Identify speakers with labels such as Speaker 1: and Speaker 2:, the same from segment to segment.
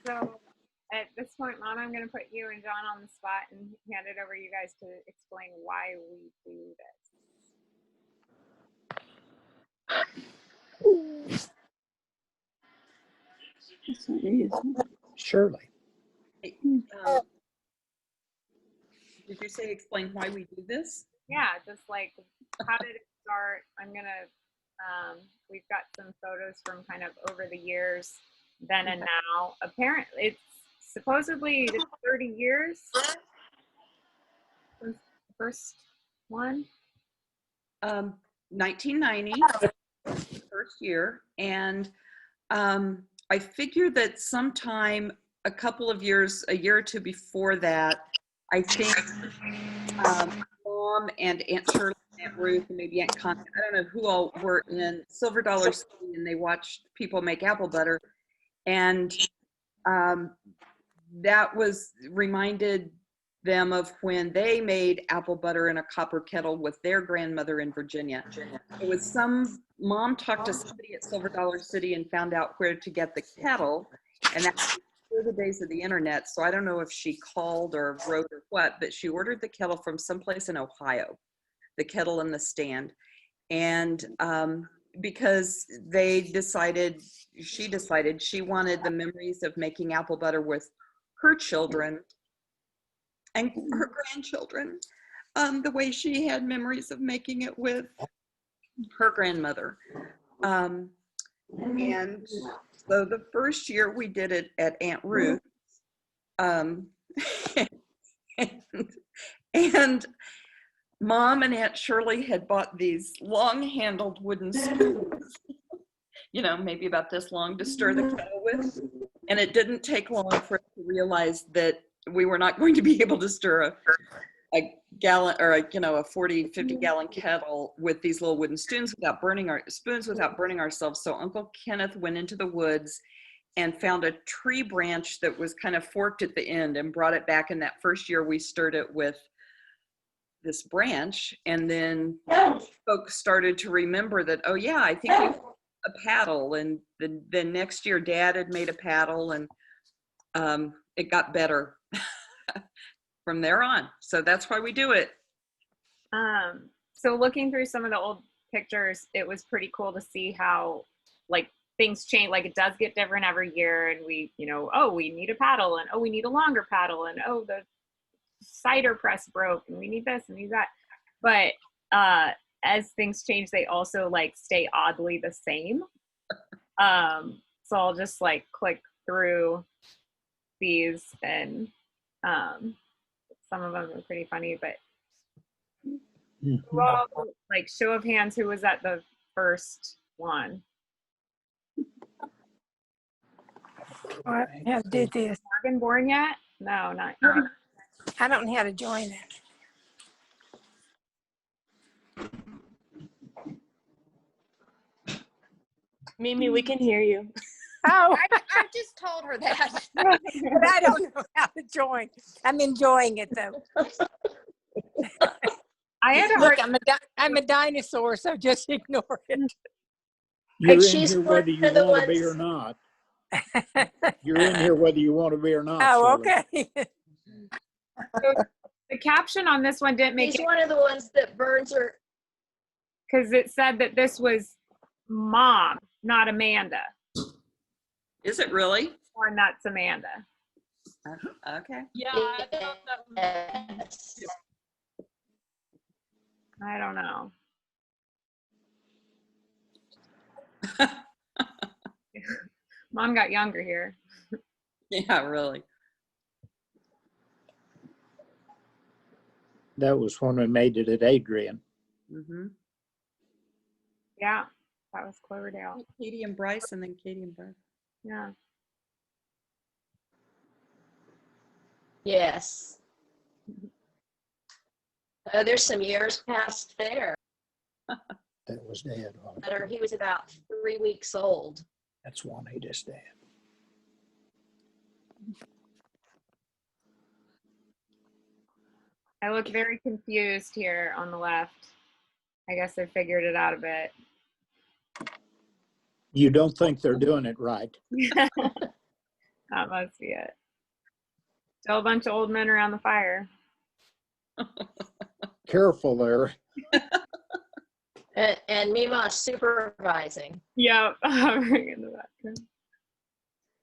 Speaker 1: So at this point, Mom, I'm going to put you and John on the spot and hand it over to you guys to explain why we do this.
Speaker 2: Surely.
Speaker 3: Did you say explain why we do this?
Speaker 1: Yeah, just like how did it start? I'm going to, we've got some photos from kind of over the years, then and now. Apparently, it's supposedly 30 years since the first one.
Speaker 3: 1990, first year. And I figured that sometime a couple of years, a year or two before that, I think Mom and Aunt Shirley, Aunt Ruth, and maybe Aunt Connie, I don't know who all were in Silver Dollar City, and they watched people make apple butter. And that was reminded them of when they made apple butter in a copper kettle with their grandmother in Virginia. It was Mom talked to somebody at Silver Dollar City and found out where to get the kettle, and that's before the days of the internet, so I don't know if she called or wrote or what, but she ordered the kettle from someplace in Ohio, the kettle and the stand. And because she decided she wanted the memories of making apple butter with her children and her grandchildren, the way she had memories of making it with her grandmother. And so the first year we did it at Aunt Ruth, and Mom and Aunt Shirley had bought these long-handled wooden spoons, you know, maybe about this long to stir the kettle with. And it didn't take long for us to realize that we were not going to be able to stir a gallon or a 40, 50 gallon kettle with these little wooden spoons without burning ourselves. So Uncle Kenneth went into the woods and found a tree branch that was kind of forked at the end and brought it back. And that first year we stirred it with this branch, and then folks started to remember that, oh yeah, I think we have a paddle. And the next year Dad had made a paddle, and it got better from there on. So that's why we do it.
Speaker 1: so looking through some of the old pictures, it was pretty cool to see how like things change. Like it does get different every year, and we, oh, we need a paddle, and oh, we need a longer paddle, and oh, the cider press broke, and we need this and need that. But as things change, they also like stay oddly the same. So I'll just like click through these, and some of them are pretty funny, but well, like show of hands, who was at the first one?
Speaker 2: I have to do this.
Speaker 1: Morgan born yet? No, not yet.
Speaker 2: I don't know how to join it.
Speaker 4: Mimi, we can hear you.
Speaker 2: Oh, I just told her that, but I don't know how to join. I'm enjoying it though.
Speaker 1: I had a
Speaker 2: Look,
Speaker 1: hard.
Speaker 2: I'm a dinosaur, so just ignore it.
Speaker 5: You're in
Speaker 6: she's
Speaker 5: here
Speaker 6: one
Speaker 5: whether you
Speaker 6: of the
Speaker 5: want to be or
Speaker 6: ones-
Speaker 5: not. You're in here whether you want to be or not.
Speaker 2: Oh,
Speaker 5: Shirley.
Speaker 2: okay.
Speaker 1: The caption on this one didn't make
Speaker 6: She's
Speaker 1: it
Speaker 6: one of the ones that burns her.
Speaker 1: because it said that this was Mom, not Amanda,
Speaker 3: Is it really?
Speaker 1: or that's Amanda.
Speaker 3: Okay.
Speaker 4: Yeah, I thought that was
Speaker 6: Yes.
Speaker 1: I don't know. Mom got younger here.
Speaker 3: Yeah, really.
Speaker 5: That was when we made it at Adrian.
Speaker 3: Mm-hmm.
Speaker 1: Yeah, that was Cloverdale.
Speaker 3: Katie and Bryce, and then Katie and Bryce.
Speaker 1: Yeah.
Speaker 6: Yes. There's some years past there.
Speaker 5: That was Dad.
Speaker 6: He was about 3 weeks old.
Speaker 5: That's Juanita's dad.
Speaker 1: I look very confused here on the left. I guess I figured it out a bit.
Speaker 5: You don't think they're doing it right.
Speaker 1: That must be it. Still a bunch of old men around the fire.
Speaker 5: Careful there.
Speaker 6: And Mima supervising.
Speaker 1: Yep. Hovering in the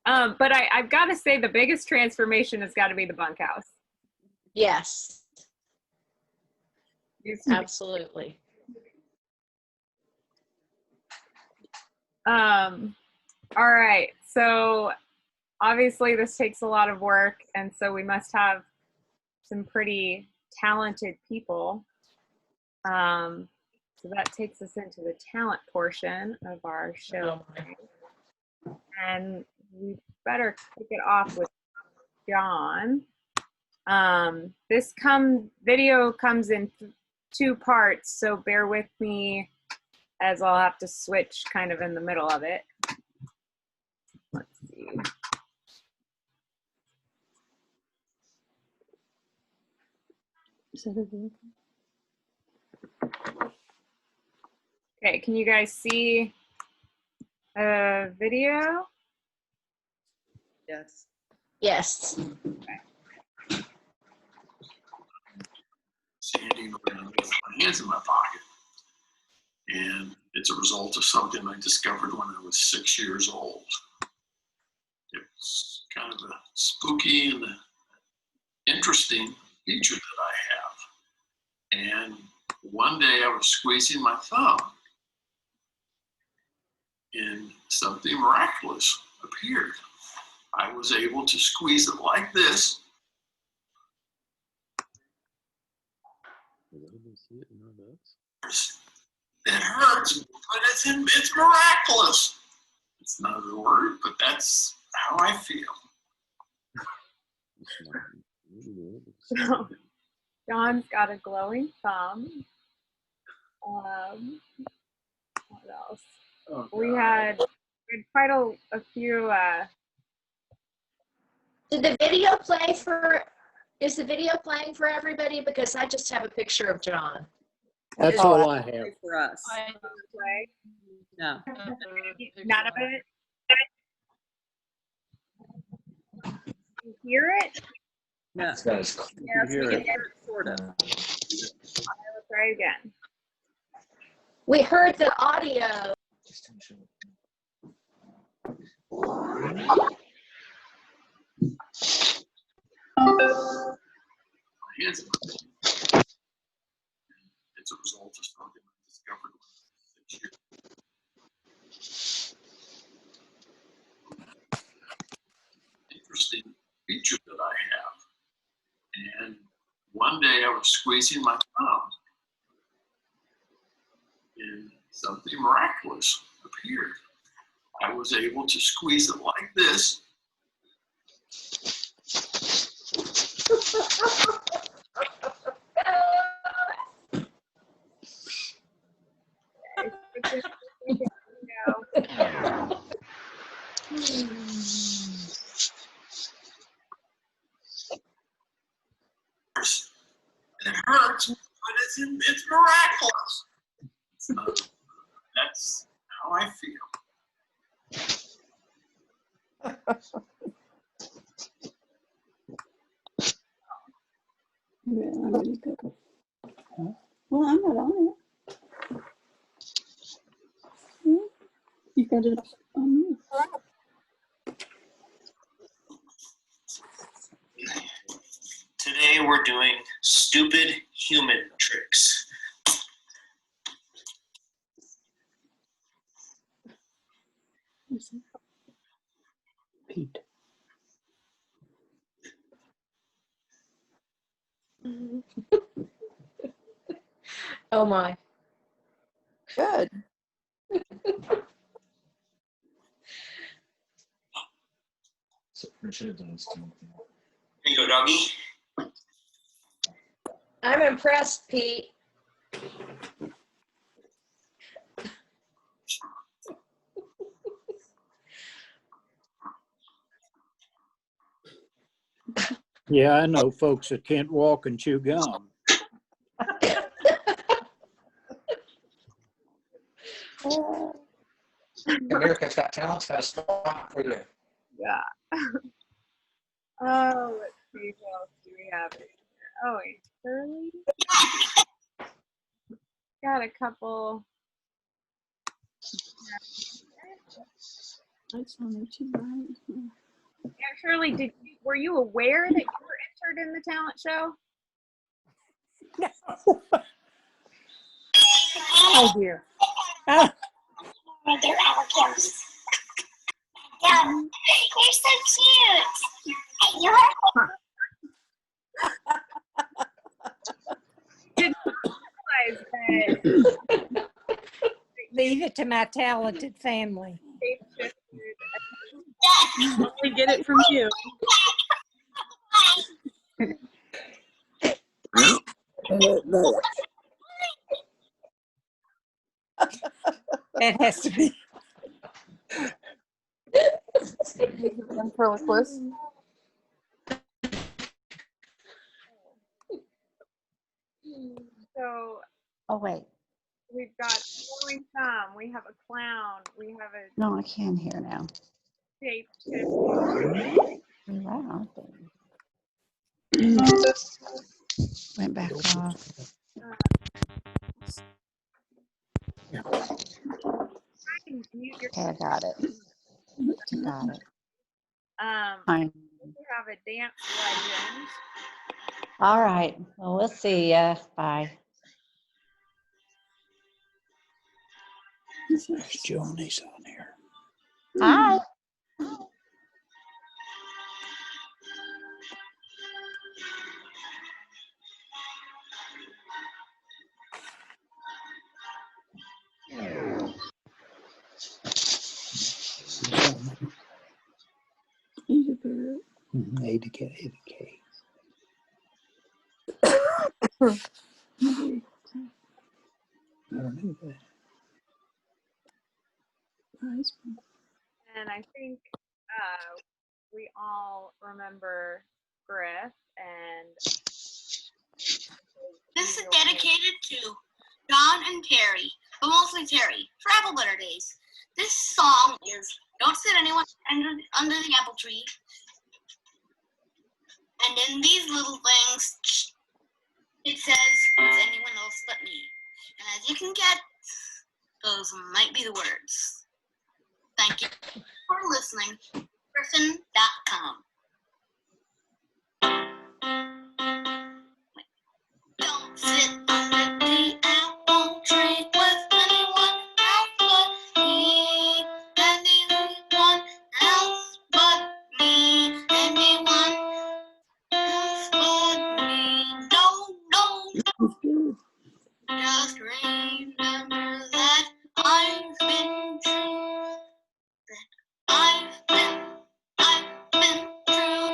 Speaker 1: background. But I've got to say the biggest transformation has got to be the bunkhouse.
Speaker 6: Yes,
Speaker 1: Used to be-
Speaker 6: absolutely.
Speaker 1: All right. So obviously this takes a lot of work, and so we must have some pretty talented people. So that takes us into the talent portion of our show. And we better kick it off with John. This video comes in two parts, so bear with me as I'll have to switch kind of in the middle of it. Let's see. Okay, can you guys see a video?
Speaker 3: Yes.
Speaker 6: Yes.
Speaker 7: Standing around with my hands in my pocket. And it's a result of something I discovered when I was 6 years old. It's kind of a spooky and interesting feature that I have. And one day I was squeezing my thumb and something miraculous appeared. I was able to squeeze it like this. It hurts, but it's miraculous. It's not a word, but that's how I feel.
Speaker 1: So, John's got a glowing thumb. What else?
Speaker 7: Oh,
Speaker 1: We had quite a few.
Speaker 6: Did the video play for? Is the video playing for everybody? Because I just have a picture of John.
Speaker 5: That's all I have.
Speaker 3: For us.
Speaker 1: Play.
Speaker 3: No.
Speaker 1: None of it. You hear it?
Speaker 3: No.
Speaker 1: Yes, we can hear it.
Speaker 3: Sort of.
Speaker 1: Let's try again.
Speaker 6: We heard the audio.
Speaker 7: My hands in my pocket. It's a result of something I discovered when I was 6 years old. Interesting feature that I have. And one day I was squeezing my thumb and something miraculous appeared. I was able to squeeze it like this. It hurts, but it's miraculous. That's how I feel.
Speaker 8: Yeah, I'm ready to go. Well, I'm not on it. Yeah, you got it on you.
Speaker 9: Today we're doing stupid human tricks.
Speaker 5: Pete.
Speaker 6: Oh my.
Speaker 3: Good.
Speaker 9: Here you go, doggy.
Speaker 6: I'm impressed, Pete.
Speaker 5: Yeah, I know folks that can't walk and chew gum.
Speaker 10: America's Got Talent's got a spot for you.
Speaker 1: Yeah. Oh, let's see what else do we have here. Oh, wait, Shirley? Got a couple.
Speaker 8: It's only too bright.
Speaker 1: Yeah, Shirley, were you aware that you were entered in the talent show?
Speaker 2: Oh dear. Oh,
Speaker 4: They're our gifts. Yeah, you're so cute. Hey, you're
Speaker 1: Didn't realize that
Speaker 2: leave it to my talented family.
Speaker 1: they shifted.
Speaker 8: We get it from you.
Speaker 2: That has to be.
Speaker 8: Ventriloquist.
Speaker 1: So
Speaker 11: Oh, wait.
Speaker 1: we've got Rolling Thumb, we have a clown, we have a
Speaker 11: No, I can hear now.
Speaker 1: shape shifter.
Speaker 11: Wow. Went back off. Okay, I got it. Got it. Fine.
Speaker 1: We have a dance legend.
Speaker 11: All right. Well, we'll see ya. Bye.
Speaker 5: There's Joni's on here.
Speaker 11: Hi.
Speaker 8: He's a bird.
Speaker 5: A to K, A to K. I don't know that.
Speaker 1: And I think we all remember Griff and
Speaker 4: This is dedicated to John and Terry, but mostly Terry, for Apple Butter Days. This song is Don't Sit Anyone Under the Apple Tree. And in these little things, it says, it's anyone else but me. And as you can get, those might be the words. Thank you for listening. Griffin.com. Don't sit under the apple tree with anyone else but me. Anyone else but me. Anyone else but me. No, no. Just remember that I've been true. That I've been true.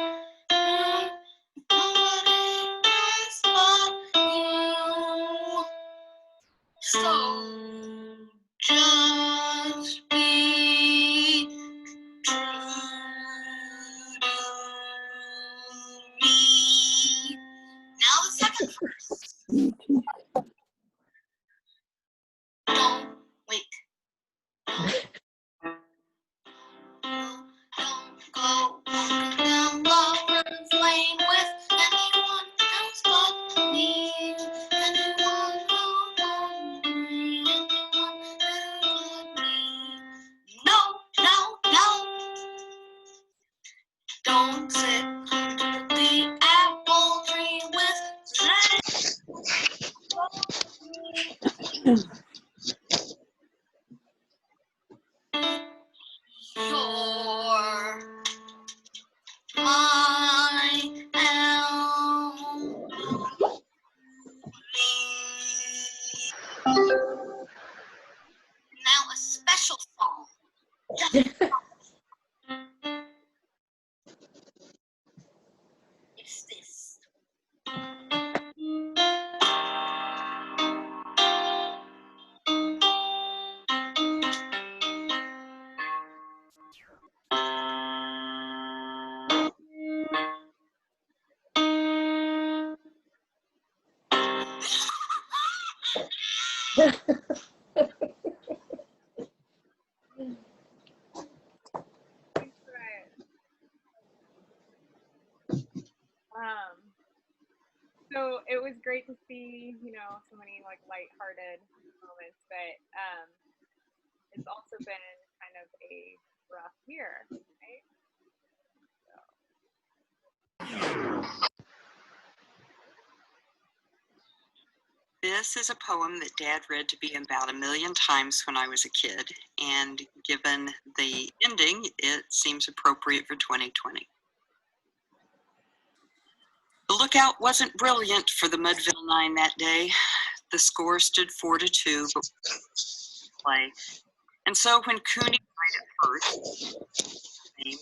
Speaker 4: Nobody else but you. So just be true to me. Now the second verse. Don't wait. Don't go walking down Lover's Lane with anyone else but me. Anyone else but me. Anyone else but me. No, no, no. Don't sit under the apple tree with you're my elf. Now a special song. It's this.
Speaker 1: So it was great to see, so many like lighthearted moments, but it's also been kind of a rough year, right?
Speaker 12: This is a poem that Dad read to me about 1 million times when I was a kid, and given the ending, it seems appropriate for 2020. The lookout wasn't brilliant for the Mudville 9 that day. The score stood 4-2, but play. And so when Cooney died at first, name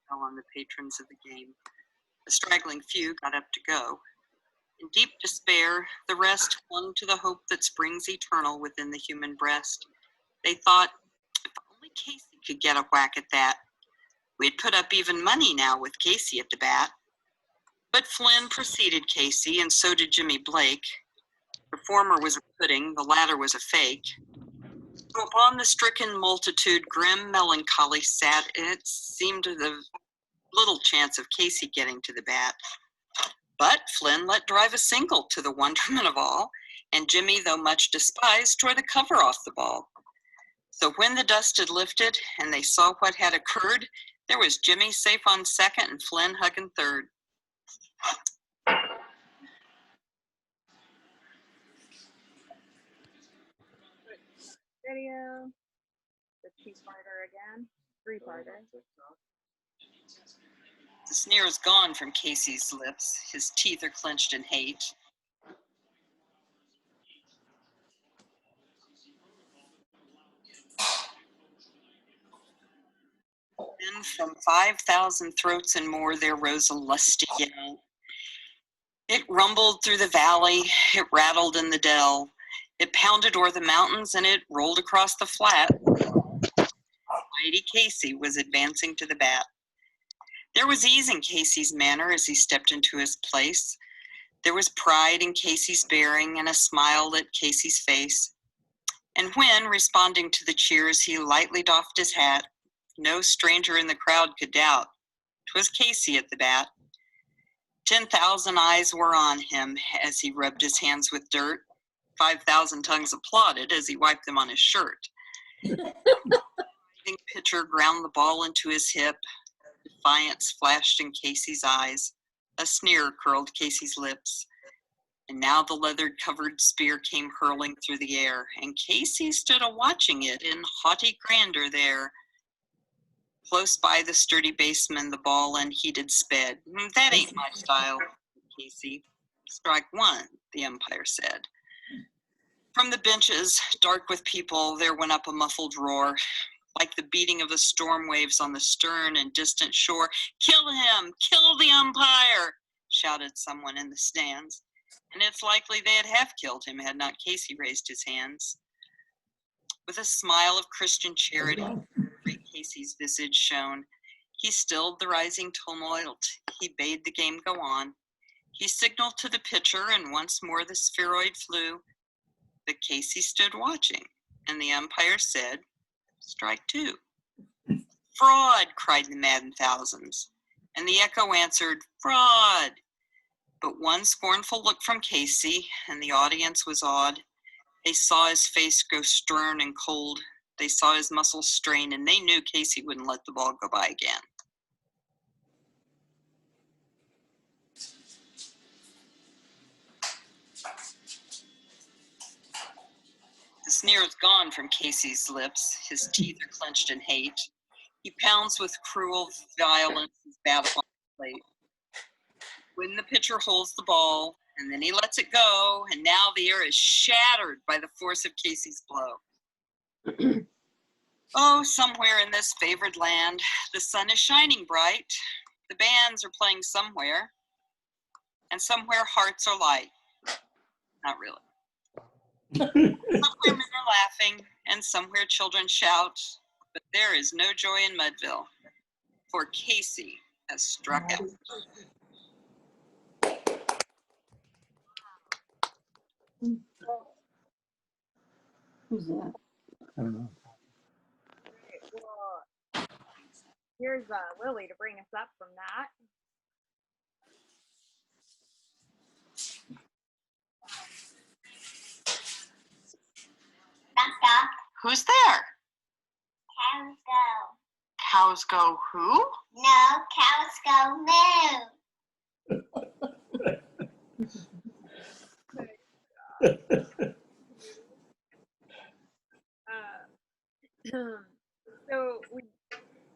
Speaker 12: fell on the patrons of the game. A straggling few got up to go. In deep despair, the rest clung to the hope that springs eternal within the human breast. They thought, if only Casey could get a whack at that. We'd put up even money now with Casey at the bat. But Flynn preceded Casey, and so did Jimmy Blake. The former was a pudding, the latter was a fake. So upon the stricken multitude, grim melancholy sat, and it seemed the little chance of Casey getting to the bat. But Flynn let drive a single to the wonderment of all, and Jimmy, though much despised, tore the cover off the ball. So when the dust had lifted and they saw what had occurred, there was Jimmy safe on second and Flynn hugging third.
Speaker 1: Video, the two-parter again, three-parter.
Speaker 12: The sneer is gone from Casey's lips. His teeth are clenched in hate. Then from 5,000 throats and more, there rose a lusty yell. It rumbled through the valley, it rattled in the dell. It pounded o'er the mountains and it rolled across the flat. Mighty Casey was advancing to the bat. There was ease in Casey's manner as he stepped into his place. There was pride in Casey's bearing and a smile lit Casey's face. And when, responding to the cheers, he lightly doffed his hat, no stranger in the crowd could doubt 'twas Casey at the bat. 10,000 eyes were on him as he rubbed his hands with dirt. 5,000 tongues applauded as he wiped them on his shirt. The pitcher ground the ball into his hip. Defiance flashed in Casey's eyes. A sneer curled Casey's lips. And now the leather-covered spear came hurling through the air, and Casey stood a-watching it in haughty grandeur there. Close by the sturdy baseman, the ball unheeded sped. That ain't my style, Casey. Strike one, the umpire said. From the benches, dark with people, there went up a muffled roar, like the beating of the storm waves on the stern and distant shore. Kill him! Kill the umpire! Shouted someone in the stands. And it's likely they'd have killed him had not Casey raised his hands. With a smile of Christian charity, great Casey's visage shone. He stilled the rising tumult. He bade the game go on. He signaled to the pitcher, and once more the spheroid flew. But Casey stood watching, and the umpire said, strike two. Fraud, cried the maddened thousands. And the echo answered, fraud. But one scornful look from Casey, and the audience was awed. They saw his face grow stern and cold. They saw his muscles strain, and they knew Casey wouldn't let the ball go by again. The sneer is gone from Casey's lips. His teeth are clenched in hate. He pounds with cruel violence his bat upon the plate. When the pitcher holds the ball, and then he lets it go, and now the air is shattered by the force of Casey's blow. Oh, somewhere in this favored land, the sun is shining bright. The bands are playing somewhere, and somewhere hearts are light. Not really. Somewhere men are laughing, and somewhere children shout, but there is no joy in Mudville, for Casey has struck out.
Speaker 8: Who's that?
Speaker 5: I don't know.
Speaker 1: Well, here's Lily to bring us up from that.
Speaker 4: Knock.
Speaker 12: Who's there?
Speaker 4: Cows go.
Speaker 12: Cows go who?
Speaker 4: No, cows go moo.
Speaker 1: So we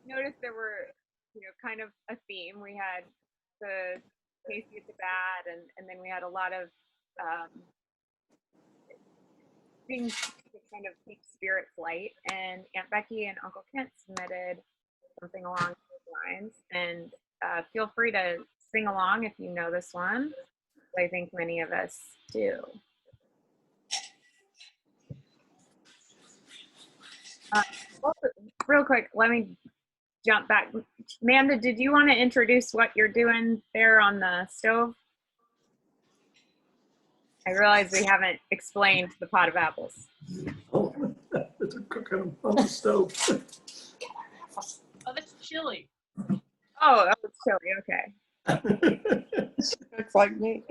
Speaker 1: noticed there were, kind of a theme. We had the Casey at the bat, and then we had a lot of things to kind of keep spirits light. And Aunt Becky and Uncle Kent submitted something along those lines. And feel free to sing along if you know this one. I think many of us do. Real quick, let me jump back. Amanda, did you want to introduce what you're doing there on the stove? I realize we haven't explained the pot of apples.
Speaker 5: Oh, it's cooking on the stove.
Speaker 13: Oh, that's chili.
Speaker 1: Oh, that was chili. Okay.
Speaker 2: Looks like me.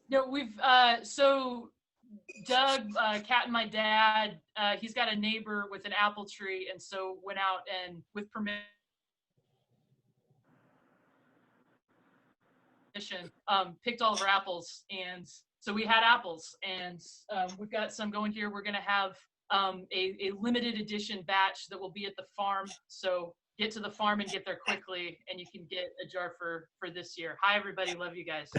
Speaker 13: No, we've so Doug, Kat, and my dad. He's got a neighbor with an apple tree, and so went out and with permission, picked all of our apples, and so we had apples, and we've got some going here. We're gonna have a limited edition batch that will be at the farm. So get to the farm and get there quickly, and you can get a jar for this year. Hi, everybody. Love you guys.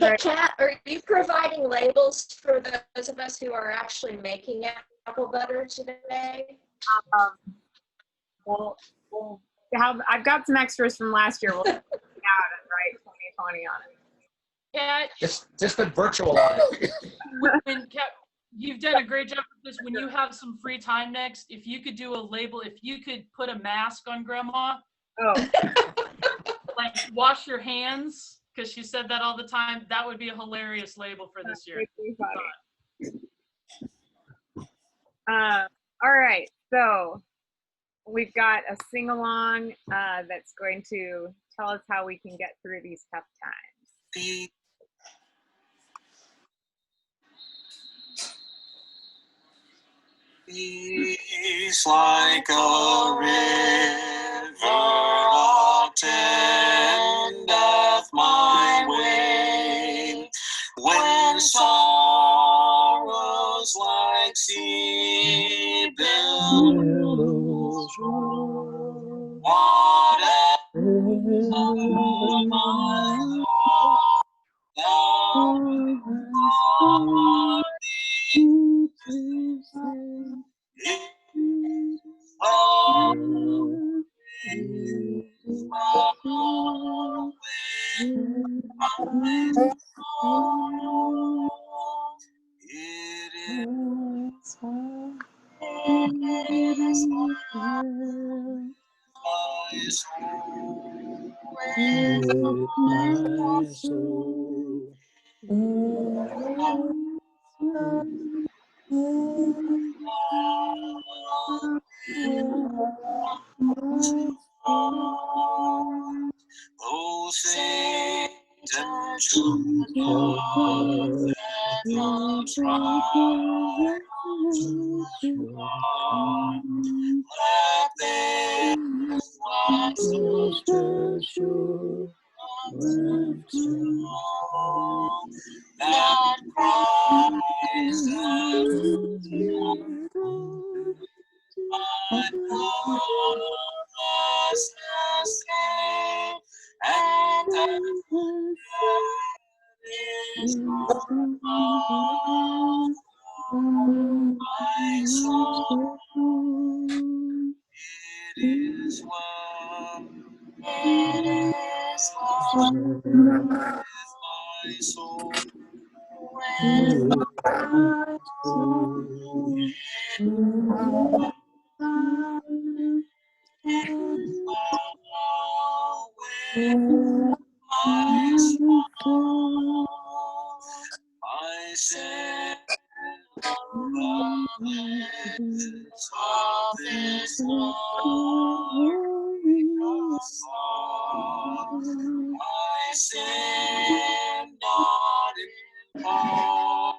Speaker 6: Hey, Kat, are you providing labels for those of us who are actually making apple butter today?
Speaker 1: Well, I've got some extras from last year. We'll out and write 2020 on it.
Speaker 13: Kat,
Speaker 10: Just put virtual on it.
Speaker 13: when Kat, you've done a great job with this. When you have some free time next, if you could do a label, if you could put a mask on Grandma, like wash your hands, because she said that all the time, that would be a hilarious label for this year.
Speaker 1: All right, so we've got a sing-along that's going to tell us how we can get through these tough times.
Speaker 9: Peace like a river attendeth my way. When sorrows like sea billows roll, whatever my lot, thou art
Speaker 5: my soul.
Speaker 9: Oh, Satan, should cause the trials to come. Let this last that Christ has but righteousness and that is my soul. It is well. It is well with my soul. I said, of this glorious song, I sing not in part,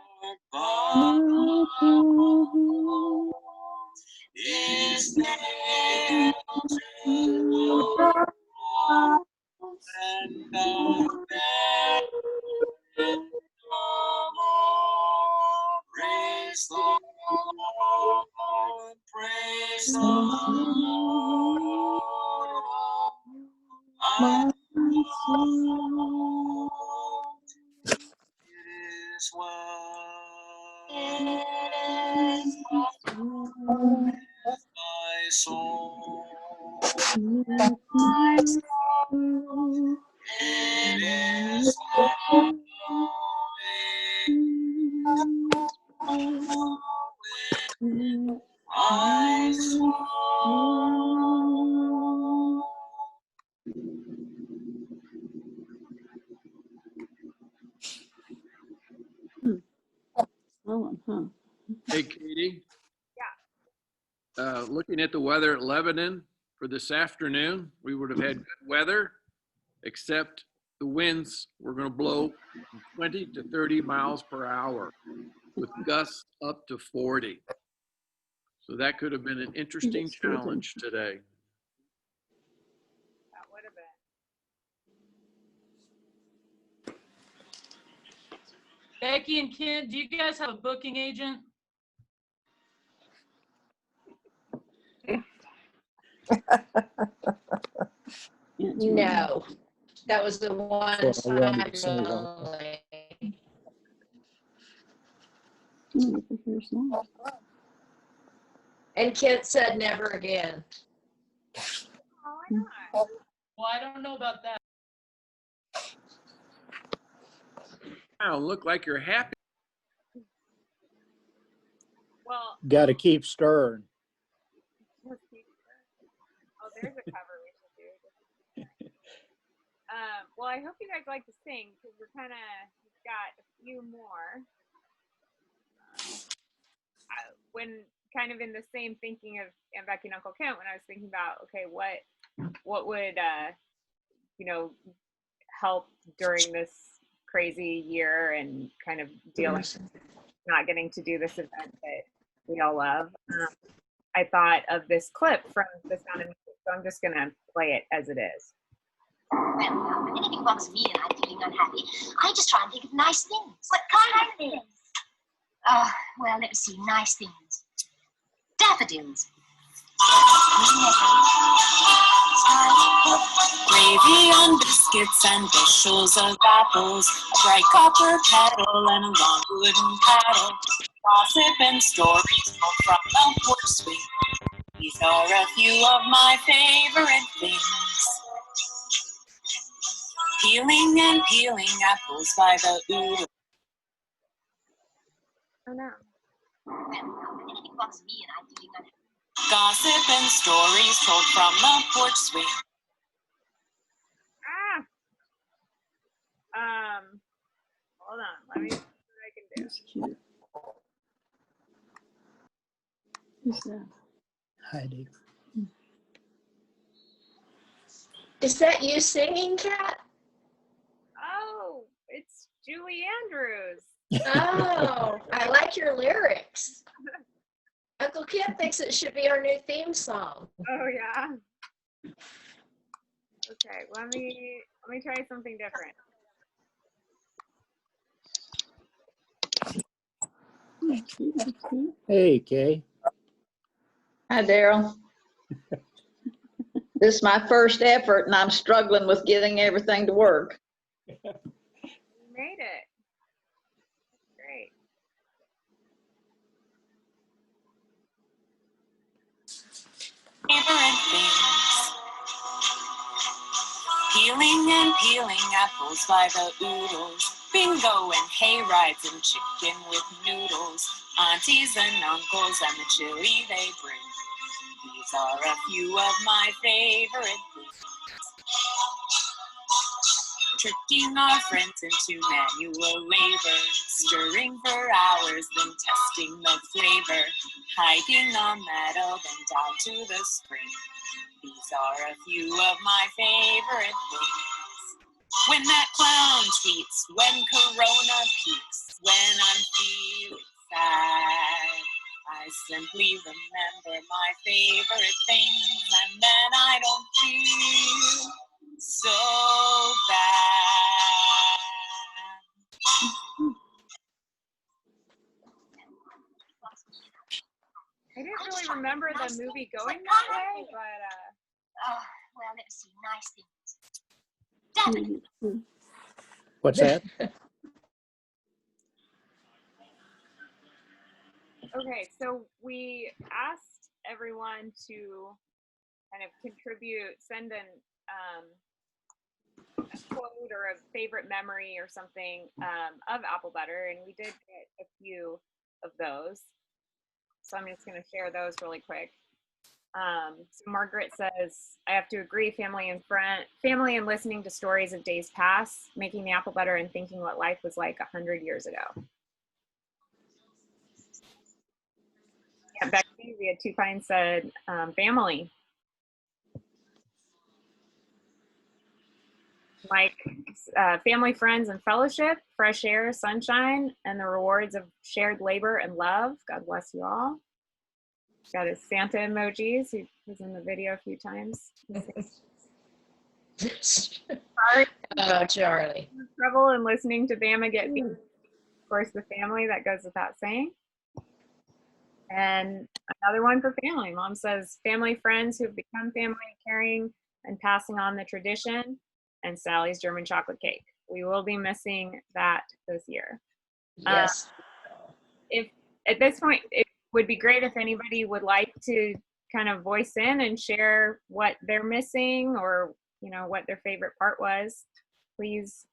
Speaker 9: but whole is nailed to the cross, and God beareth no more. Praise the Lord, praise the Lord. My soul, it is well. It is well with my soul. My soul, it is well with my soul.
Speaker 8: Oh, huh.
Speaker 14: Hey, Katie.
Speaker 1: Yeah.
Speaker 14: Looking at the weather at Lebanon for this afternoon, we would have had good weather, except the winds were going to blow from 20 to 30 miles per hour with gusts up to 40. So that could have been an interesting challenge today.
Speaker 1: That would have been.
Speaker 13: Becky and Kent, do you guys have a booking agent?
Speaker 6: No, that was the one
Speaker 5: That's what I wanted
Speaker 6: time
Speaker 5: to say about
Speaker 6: only. And Kent said never again.
Speaker 1: Oh, why not?
Speaker 13: Well, I don't know about that.
Speaker 14: Wow, look like you're happy.
Speaker 1: Well,
Speaker 5: Got to keep stirring.
Speaker 1: oh, there's a cover we should do. Well, I hope you guys like to sing because we're kind of got a few more. When kind of in the same thinking of Aunt Becky and Uncle Kent, when I was thinking about, okay, what would help during this crazy year and kind of dealing not getting to do this event that we all love, I thought of this clip from The Sound of Music, so I'm just gonna play it as it is.
Speaker 4: Well, when anything bugs me and I'm feeling unhappy, I just try and think of nice things. What kind of things? Well, let me see. Nice things. Daffodils.
Speaker 15: Gravy on biscuits and bushels of apples, bright copper kettle and a long wooden paddle, gossip and stories told from the porch swing. These are a few of my favorite things. Peeling and peeling apples by the oodle.
Speaker 1: Oh no.
Speaker 4: Well, when anything bugs me and I'm feeling unhappy.
Speaker 15: Gossip and stories told from the porch swing.
Speaker 1: Hold on. Let me see what I can do.
Speaker 8: That's cute. Who's that?
Speaker 5: Heidi.
Speaker 6: Is that you singing, Kat?
Speaker 1: Oh, it's Julie Andrews.
Speaker 6: Oh, I like your lyrics. Uncle Kid thinks it should be our new theme song.
Speaker 1: Oh yeah. Okay, let me try something different.
Speaker 5: Hey, Kay.
Speaker 16: Hi, Daryl. This is my first effort, and I'm struggling with getting everything to work.
Speaker 1: You made it. Great.
Speaker 15: Favorite things. Peeling and peeling apples by the oodles. Bingo and hay rides and chicken with noodles. Aunties and uncles and the chili they bring. These are a few of my favorite things. Tricking our friends into manual labor. Stirring for hours, then testing the flavor. Hiking a meadow, then down to the spring. These are a few of my favorite things. When that clown tweets, when Corona peaks, when I'm feeling sad, I simply remember my favorite things, and then I don't feel so bad.
Speaker 1: I didn't really remember the movie going that way, but
Speaker 4: Well, let me see. Nice things. Daffodils.
Speaker 5: What's that?
Speaker 1: okay, so we asked everyone to kind of contribute, send a quote or a favorite memory or something of apple butter, and we did get a few of those. So I'm just going to share those really quick. So Margaret says, I have to agree, family and listening to stories of days past, making the apple butter and thinking what life was like 100 years ago. Yeah, Becky via Two Pines said, family. Mike, family, friends, and fellowship, fresh air, sunshine, and the rewards of shared labor and love. God bless you all. Got his Santa emojis. He was in the video a few times. Sorry.
Speaker 6: Oh, Charlie.
Speaker 1: Trouble in listening to Bama get beat. Of course, the family, that goes without saying. And another one for family. Mom says, family, friends who have become family, carrying and passing on the tradition, and Sally's German chocolate cake. We will be missing that this year.
Speaker 6: Yes.
Speaker 1: If at this point, it would be great if anybody would like to kind of voice in and share what they're missing or, you know, what their favorite part was, please.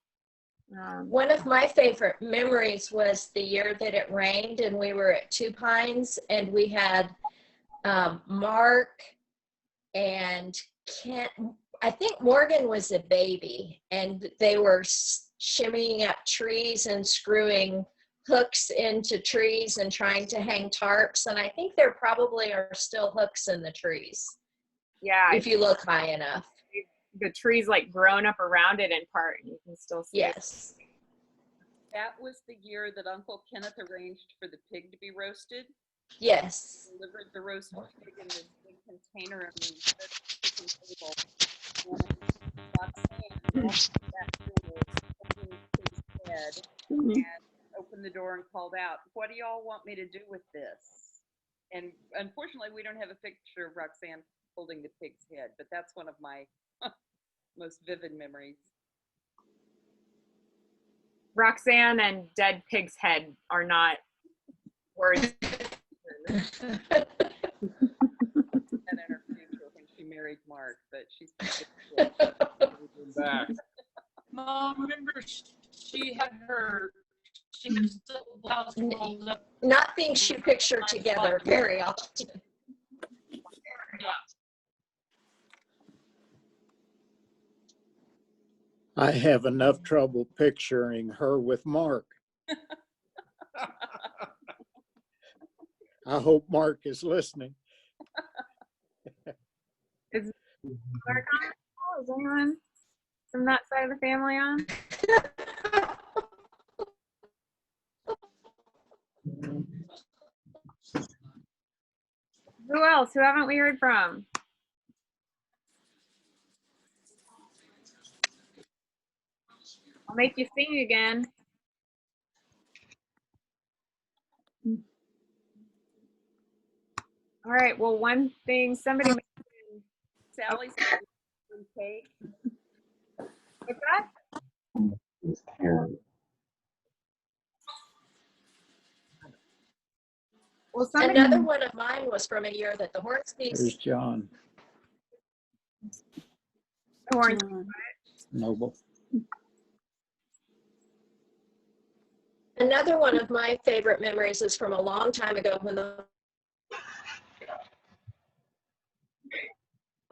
Speaker 6: One of my favorite memories was the year that it rained and we were at Two Pines and we had Mark and Kent. I think Morgan was a baby and they were shimmying up trees and screwing hooks into trees and trying to hang tarps. And I think there probably are still hooks in the trees.
Speaker 1: Yeah.
Speaker 6: If you look high enough.
Speaker 1: The tree's like grown up around it in part and you can still see
Speaker 6: yes.
Speaker 3: That was the year that Uncle Kenneth arranged for the pig to be roasted.
Speaker 6: Yes.
Speaker 3: Delivered the roast pig in this big container of the kitchen table. And Roxanne walked to that door, holding the pig's head, and opened the door and called out, "What do y'all want me to do with this?" And unfortunately, we don't have a picture of Roxanne holding the pig's head, but that's one of my most vivid memories.
Speaker 1: Roxanne and dead pig's head are not words.
Speaker 3: And in her future when she married Mark, but she's
Speaker 14: back.
Speaker 13: Mom, remember she had blouse rolled up.
Speaker 6: Not things you picture together very often.
Speaker 13: Yeah.
Speaker 5: I have enough trouble picturing her with Mark. I hope Mark is listening.
Speaker 1: Is Mark on the call? Is anyone from that side of the family on? Who else? Who haven't we heard from? I'll make you sing again. All right. Well, one thing somebody mentioned.
Speaker 3: Sally's cake.
Speaker 1: What's that? Well, somebody.
Speaker 6: Another one of mine was from a year that the Hornsby's.
Speaker 5: There's John Noble.
Speaker 6: Another one of my favorite memories is from a long time ago when the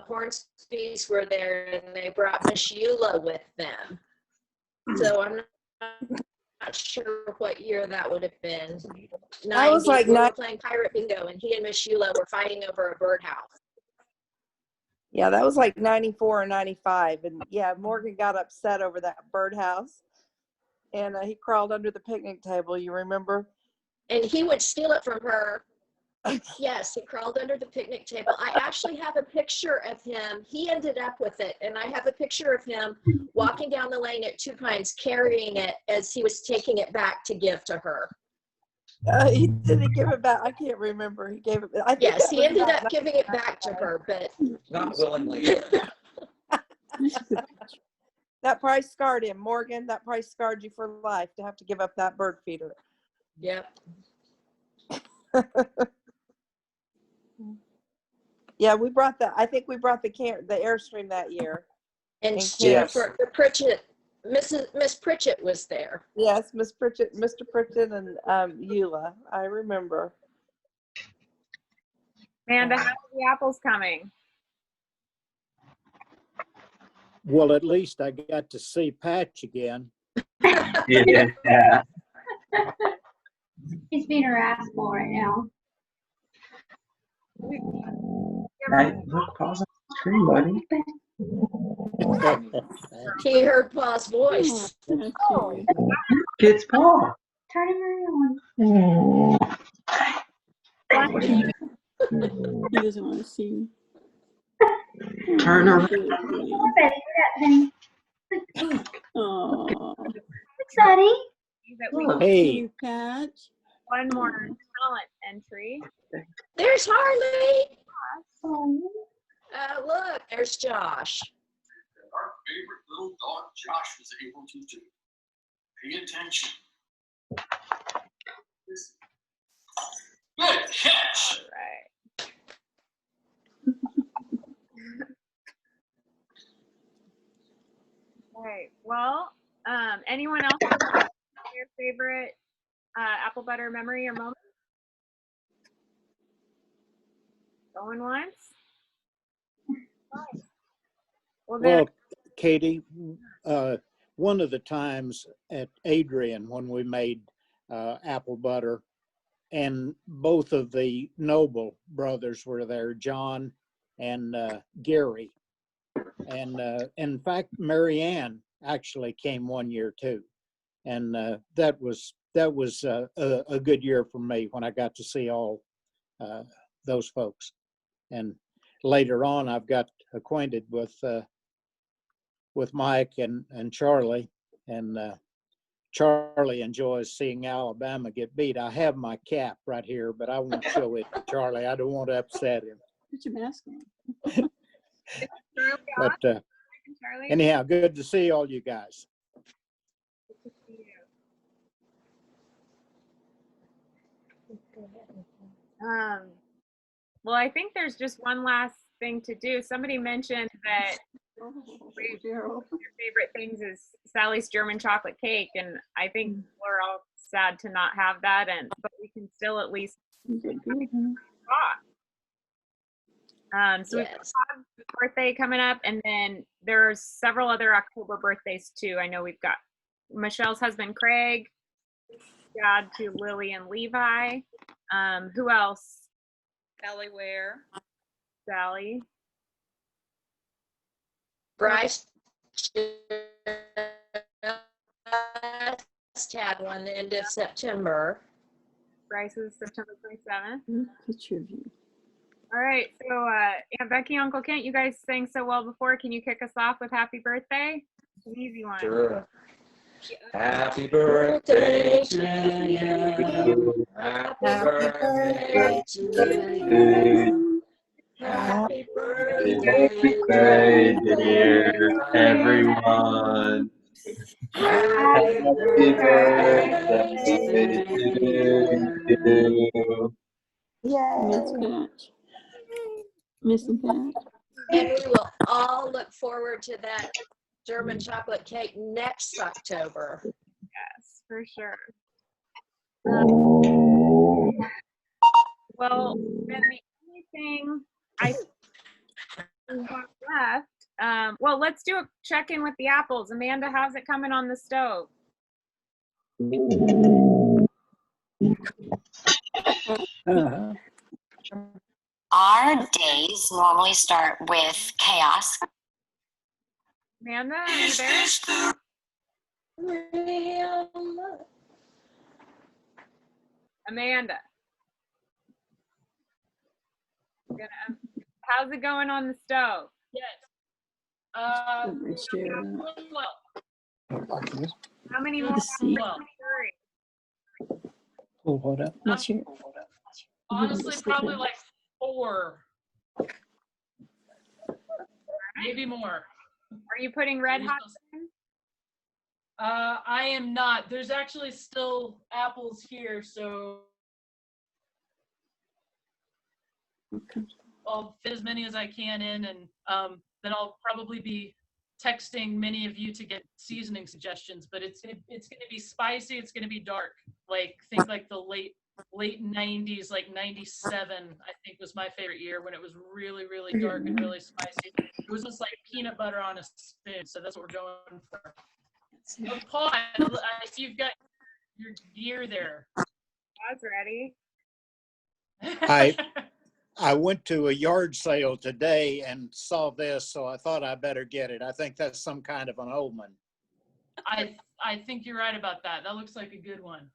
Speaker 6: Hornsby's were there and they brought Miss Eula with them. So I'm not sure what year that would have been.
Speaker 2: I was like
Speaker 6: we were
Speaker 2: nine.
Speaker 6: playing Pirate Bingo and he and Miss Eula were fighting over a birdhouse.
Speaker 2: Yeah, that was like 94 or 95. And yeah, Morgan got upset over that birdhouse. And he crawled under the picnic table, you remember?
Speaker 6: And he would steal it from her. Yes, he crawled under the picnic table. I actually have a picture of him. He ended up with it. And I have a picture of him walking down the lane at Two Pines carrying it as he was taking it back to give to her.
Speaker 2: He didn't give it back. I can't remember. He gave it. I think
Speaker 6: Yes, he ended
Speaker 2: about
Speaker 6: up giving it back to her, but
Speaker 10: Not willingly.
Speaker 2: that probably scarred him, Morgan. That probably scarred you for life to have to give up that bird feeder.
Speaker 6: Yep.
Speaker 2: Yeah, we brought the. I think we brought the Airstream that year.
Speaker 6: And
Speaker 2: Yes.
Speaker 6: Pritchett, Miss Pritchett was there.
Speaker 2: Yes, Miss Pritchett, Mr. Pritchett, and Eula. I remember.
Speaker 1: Amanda, how are the apples coming?
Speaker 5: Well, at least I got to see Patch again.
Speaker 9: Yeah. He's being a rascal right now. Hey, look, pause the screen, buddy.
Speaker 6: He heard Pa's voice.
Speaker 9: Oh. Kid's paw. Turn him around.
Speaker 8: He doesn't want to see.
Speaker 9: Turn around. Oh, Daddy.
Speaker 5: Hey.
Speaker 8: Patch.
Speaker 1: One more talent entry.
Speaker 6: There's Harley. Look, there's Josh.
Speaker 7: Our favorite little dog Josh was able to do. Pay attention. Good catch.
Speaker 1: All right. Well, anyone else have their favorite apple butter memory or moment? Going once?
Speaker 5: Well, Katie, one of the times at Adrian when we made apple butter, and both of the Noble brothers were there, John and Gary. And in fact, Marianne actually came one year too. And that was a good year for me when I got to see all those folks. And later on, I've got acquainted with Mike and Charlie, and Charlie enjoys seeing Alabama get beat. I have my cap right here, but I won't show it to Charlie. I don't want to upset him.
Speaker 8: Put your mask on.
Speaker 5: But anyhow, good to see all you guys.
Speaker 1: Good to see you. Well, I think there's just one last thing to do. Somebody mentioned that one of your favorite things is Sally's German chocolate cake, and I think we're all sad to not have that, but we can still at least talk. So we've got Todd's birthday coming up, and then there's several other October birthdays too. I know we've got Michelle's husband Craig, dad to Lily and Levi. Who else?
Speaker 3: Sally Ware.
Speaker 1: Sally.
Speaker 6: Bryce just had one the end of September.
Speaker 1: Bryce is September 27th.
Speaker 8: Picture of you.
Speaker 1: All right, so Aunt Becky, Uncle Kent, you guys sang so well before. Can you kick us off with happy birthday? An easy one.
Speaker 10: Sure. Happy birthday to you. Happy birthday to you. Happy birthday, dear everyone. Happy birthday to you.
Speaker 8: Miss Patch. Missing Patch.
Speaker 6: And we will all look forward to that German chocolate cake next October.
Speaker 1: Yes, for sure. Well, then the only thing I have left, well, let's do a check-in with the apples. Amanda, how's it coming on the stove?
Speaker 4: Our days normally start with chaos.
Speaker 1: Amanda, are you there? Amanda. How's it going on the stove?
Speaker 13: Yes.
Speaker 1: How many more?
Speaker 5: Pull what up?
Speaker 13: Honestly, probably like 4. Maybe more.
Speaker 1: Are you putting red hot in?
Speaker 13: I am not. There's actually still apples here, so I'll fit as many as I can in, and then I'll probably be texting many of you to get seasoning suggestions. But it's gonna be spicy. It's gonna be dark. Think like the late 90s, like 97. I think was my favorite year when it was really, really dark and really spicy. It was just like peanut butter on a spoon. So that's what we're going for. Oh, Paul, I see you've got your gear there.
Speaker 1: That's ready.
Speaker 5: I went to a yard sale today and saw this, so I thought I better get it. I think that's some kind of an omen.
Speaker 13: I think you're right about that. That looks like a good one.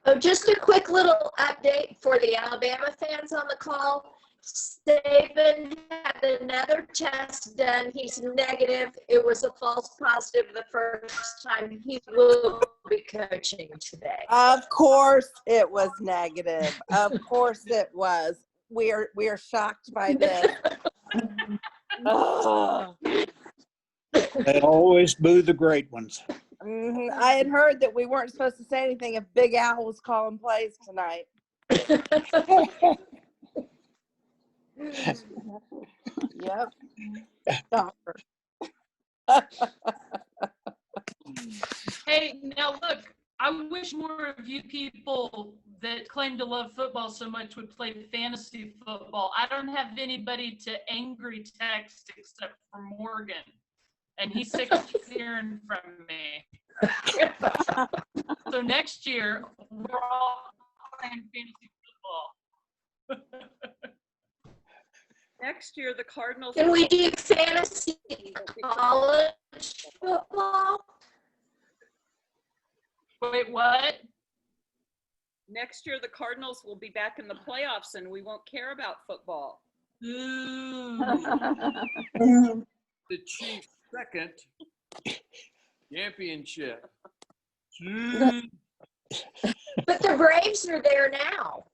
Speaker 6: Oh, just a quick little update for the Alabama fans on the call. Saban had another test done. He's negative. It was a false positive the first time. He will be coaching today.
Speaker 2: Of course it was negative. Of course it was. We are shocked by this.
Speaker 5: They always boo the great ones.
Speaker 2: I had heard that we weren't supposed to say anything if Big Al was calling plays tonight. Yep. Doctor.
Speaker 13: Hey, now look, I wish more of you people that claim to love football so much would play fantasy football. I don't have anybody to angry text except for Morgan, and he's sick of hearing from me. So next year, we're all playing fantasy football.
Speaker 3: Next year, the Cardinals.
Speaker 6: Can we do fantasy college football?
Speaker 13: Wait, what?
Speaker 3: Next year, the Cardinals will be back in the playoffs and we won't care about football.
Speaker 14: The Chiefs' second championship.
Speaker 6: But the Braves are there now.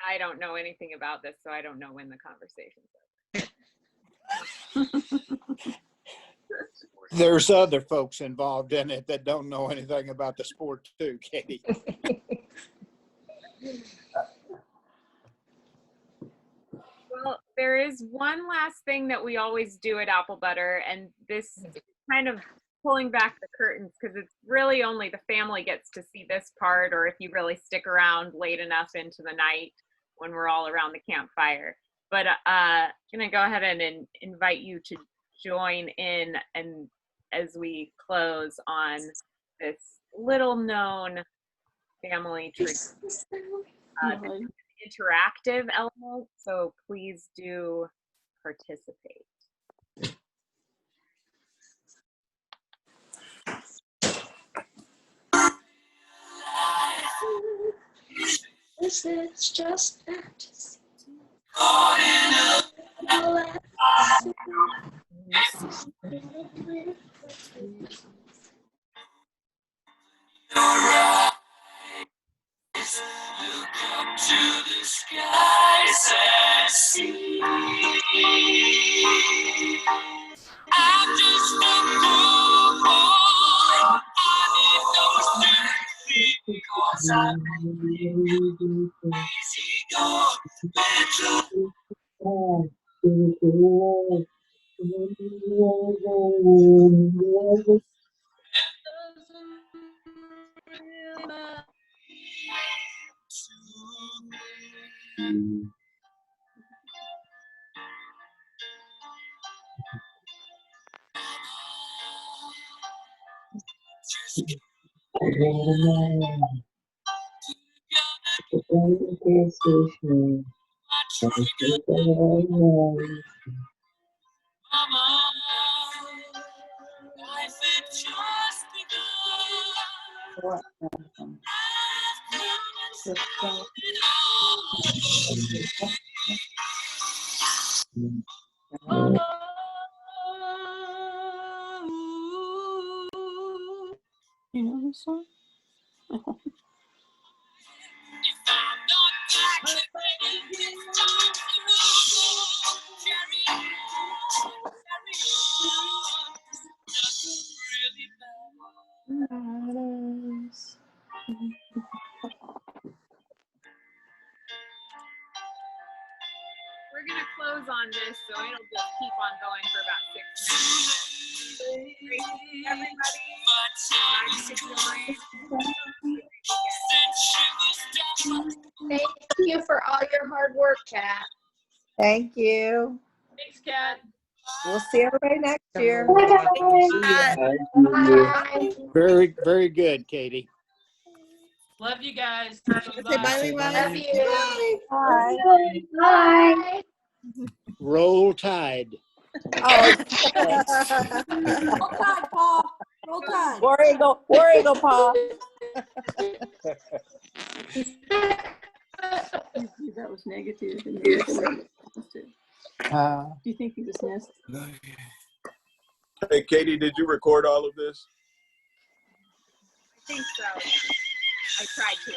Speaker 1: I don't know anything about this, so I don't know when the conversation's over.
Speaker 5: There's other folks involved in it that don't know anything about the sport too, Katie.
Speaker 1: Well, there is one last thing that we always do at Apple Butter, and this is kind of pulling back the curtains because it's really only the family gets to see this part, or if you really stick around late enough into the night when we're all around the campfire. But I'm gonna go ahead and invite you to join in and as we close on this little known family tradition. This is an interactive element, so please do participate.
Speaker 6: This is just fantasy.
Speaker 4: Look up to the skies and see. I'm just a poor boy. I need no sympathy because I'm easy going. Mama, life had just begun.
Speaker 8: You know this song?
Speaker 1: We're gonna close on this, so it'll just keep on going for about 6 minutes. Great. Everybody,
Speaker 6: Thank you for all your hard work, Kat.
Speaker 2: Thank you.
Speaker 13: Thanks, Kat.
Speaker 2: We'll see everybody next year.
Speaker 6: Bye.
Speaker 5: Very, very good, Katie.
Speaker 13: Love you guys.
Speaker 2: Say bye, Levi.
Speaker 6: Love you.
Speaker 2: Bye.
Speaker 6: Bye.
Speaker 5: Roll Tide.
Speaker 2: Oh,
Speaker 8: Roll Tide, Paul. Roll Tide.
Speaker 2: War Eagle, Paul.
Speaker 8: That was negative. And then positive. Do you think he was missed?
Speaker 17: Hey, Katie, did you record all of this?
Speaker 1: I think so. I tried to.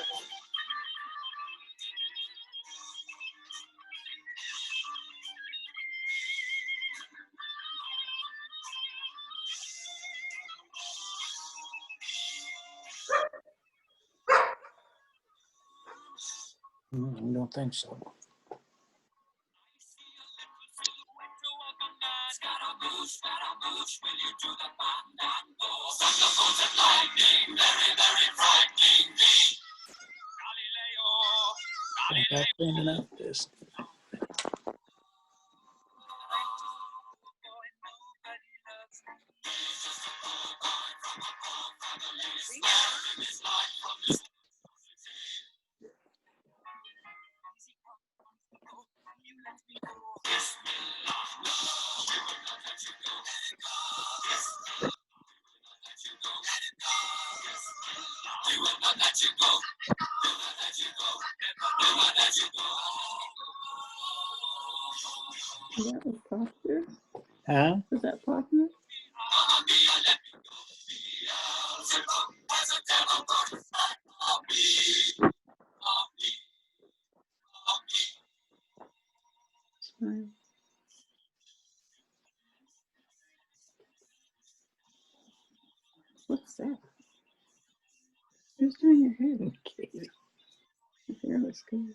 Speaker 5: I don't think so. That's enough this.
Speaker 8: That was popular.
Speaker 5: Huh?
Speaker 8: Was that popular? Smile. What's that? Who's doing your hair? Katie. Your hair looks good.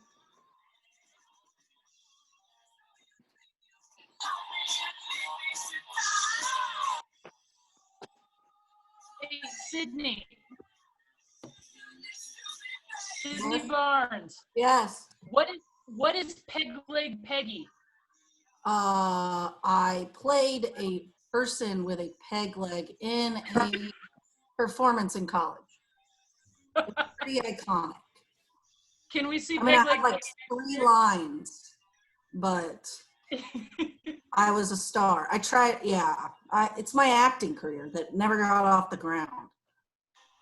Speaker 13: Hey, Sydney. Sydney Barnes.
Speaker 18: Yes.
Speaker 13: What is Peg Leg Peggy?
Speaker 18: I played a person with a peg leg in a performance in college. It's pretty iconic.
Speaker 13: Can we see
Speaker 18: I mean,
Speaker 13: Peg
Speaker 18: I
Speaker 13: Leg
Speaker 18: had like 3 lines, but I was a star. I tried, yeah. It's my acting career that never got off the ground.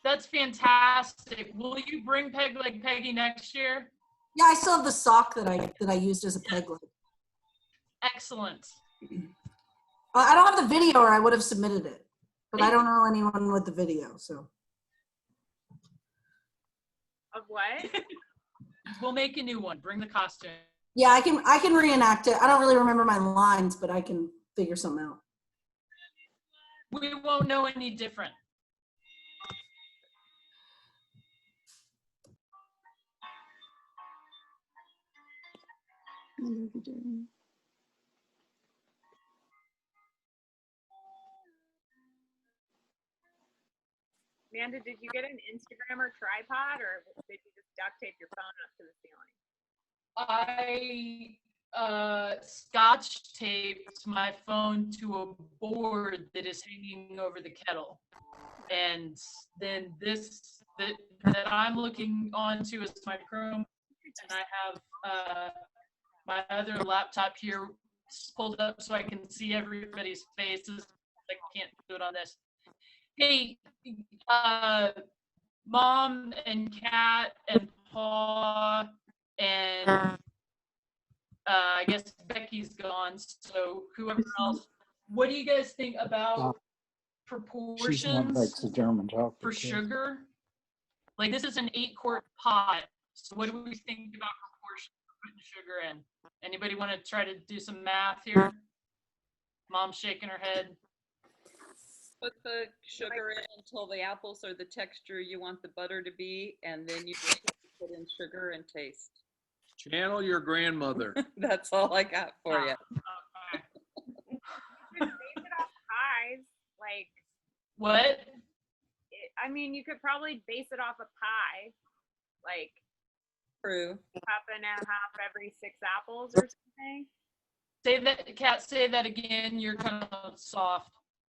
Speaker 13: That's fantastic. Will you bring Peg Leg Peggy next year?
Speaker 18: Yeah, I still have the sock that I used as a peg leg.
Speaker 13: Excellent.
Speaker 18: I don't have the video, or I would have submitted it, but I don't know anyone with the video, so.
Speaker 1: Of what?
Speaker 13: We'll make a new one. Bring the costume.
Speaker 18: Yeah, I can reenact it. I don't really remember my lines, but I can figure something out.
Speaker 13: We won't know any different.
Speaker 8: I love you, darling.
Speaker 1: Amanda, did you get an Instagram or tripod, or did you just duct tape your phone up to the ceiling?
Speaker 13: I scotch taped my phone to a board that is hanging over the kettle. And then this that I'm looking onto is my Chrome, and I have my other laptop here pulled up so I can see everybody's faces. I can't do it on this. Hey, Mom and Kat and Paw and I guess Becky's gone, so whoever else. What do you guys think about
Speaker 5: She's the one that makes
Speaker 13: proportions
Speaker 5: the German chocolate
Speaker 13: for
Speaker 5: cake.
Speaker 13: sugar? Like, this is an 8-quart pot, so what do we think about proportions for putting sugar in? Anybody want to try to do some math here? Mom's shaking her head.
Speaker 3: Put the sugar in until the apples are the texture you want the butter to be, and then you just put in sugar and taste.
Speaker 14: Channel your grandmother.
Speaker 3: That's all I got for you.
Speaker 1: You could base it off pies, like.
Speaker 13: What?
Speaker 1: I mean, you could probably base it off a pie, like.
Speaker 3: True.
Speaker 1: Cup and a half every 6 apples or something.
Speaker 13: Say that, Kat, say that again. You're kind of soft.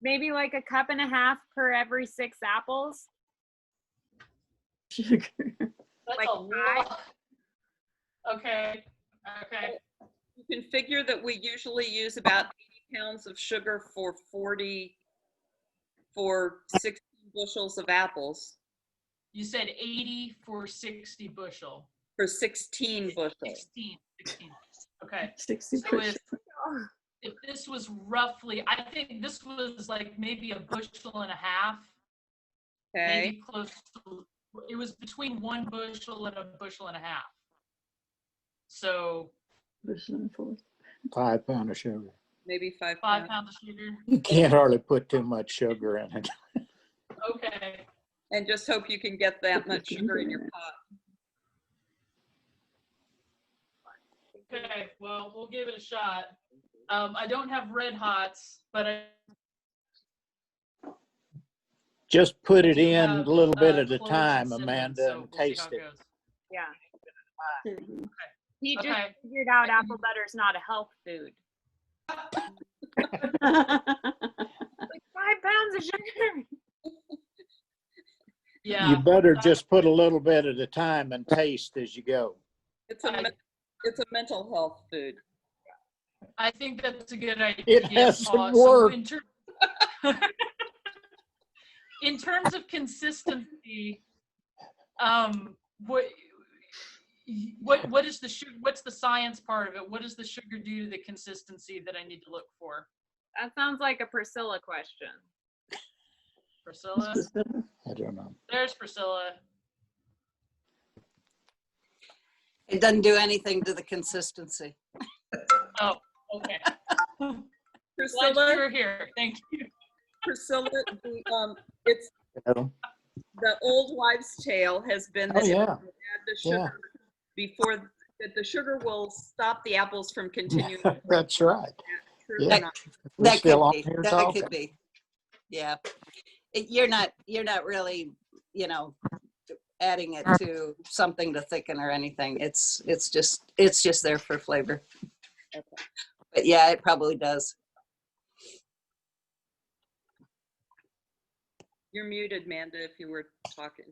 Speaker 1: Maybe like a cup and a half per every 6 apples.
Speaker 8: Sugar.
Speaker 13: That's
Speaker 1: like
Speaker 13: a lot. Okay. Okay.
Speaker 3: You can figure that we usually use about 80 pounds of sugar for 16 bushels of apples.
Speaker 13: You said 80 for 60 bushel.
Speaker 3: For 16 bushels.
Speaker 13: 16. Okay.
Speaker 8: 60
Speaker 13: so if this was roughly, I think this was like maybe a bushel and a half.
Speaker 3: Okay.
Speaker 13: Maybe close to, it was between 1 bushel and a bushel and a half. So.
Speaker 8: Bushel and 4.
Speaker 5: 5 pounds of sugar.
Speaker 3: Maybe 5
Speaker 13: pounds of sugar.
Speaker 5: You can't hardly put too much sugar in it.
Speaker 13: Okay.
Speaker 3: And just hope you can get that much sugar in your pot.
Speaker 13: Okay, well, we'll give it a shot. I don't have Red Hots, but I
Speaker 5: Just put it in
Speaker 13: have,
Speaker 5: a little bit at a
Speaker 13: cloves and
Speaker 5: time,
Speaker 13: cinnamon,
Speaker 5: Amanda,
Speaker 13: so
Speaker 5: and
Speaker 13: we'll see
Speaker 5: taste
Speaker 13: how
Speaker 5: it.
Speaker 13: goes.
Speaker 1: Yeah. He just
Speaker 13: Okay.
Speaker 1: figured out apple butter is not a health food. Like 5 pounds of sugar.
Speaker 13: Yeah.
Speaker 5: You better just put a little bit at a time and taste as you go.
Speaker 3: It's a mental health food.
Speaker 13: I think that's a good idea.
Speaker 5: It hasn't
Speaker 13: So
Speaker 5: worked.
Speaker 13: in terms of consistency, what what is the sugar? What's the science part of it? What does the sugar do to the consistency that I need to look for?
Speaker 1: That sounds like a Priscilla question.
Speaker 13: Priscilla?
Speaker 5: I don't know.
Speaker 13: There's Priscilla.
Speaker 19: It doesn't do anything to the consistency.
Speaker 13: Oh, okay.
Speaker 3: Priscilla,
Speaker 13: Glad you're here. Thank you.
Speaker 3: Priscilla, it's the old wives' tale has been that
Speaker 5: Oh, yeah.
Speaker 3: if you add the sugar before that, the sugar will stop the apples from continuing.
Speaker 5: That's right.
Speaker 3: True or
Speaker 5: Yeah.
Speaker 3: not?
Speaker 5: We're
Speaker 19: That
Speaker 5: still
Speaker 19: could
Speaker 5: on
Speaker 19: be.
Speaker 5: here
Speaker 19: That
Speaker 5: talking.
Speaker 19: could be. Yeah. You're not really, adding it to something to thicken or anything. It's just there for flavor.
Speaker 3: Okay.
Speaker 19: But yeah, it probably does.
Speaker 3: You're muted, Manda, if you were talking.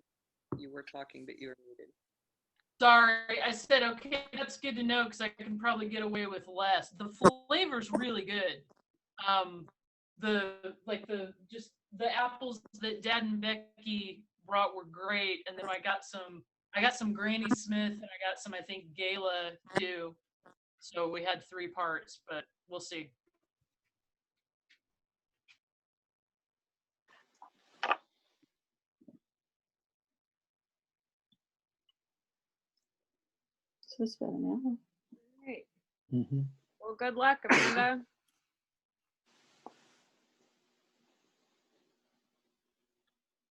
Speaker 3: You were talking, but you were muted.
Speaker 13: Sorry, I said, okay, that's good to know because I can probably get away with less. The flavor's really good. The apples that Dad and Becky brought were great, and then I got some Granny Smith, and I got some, I think, Gala too. So we had 3 parts, but we'll see.
Speaker 8: So it's about an hour.
Speaker 1: Great.
Speaker 5: Mm-hmm.
Speaker 1: Well, good luck, Amanda.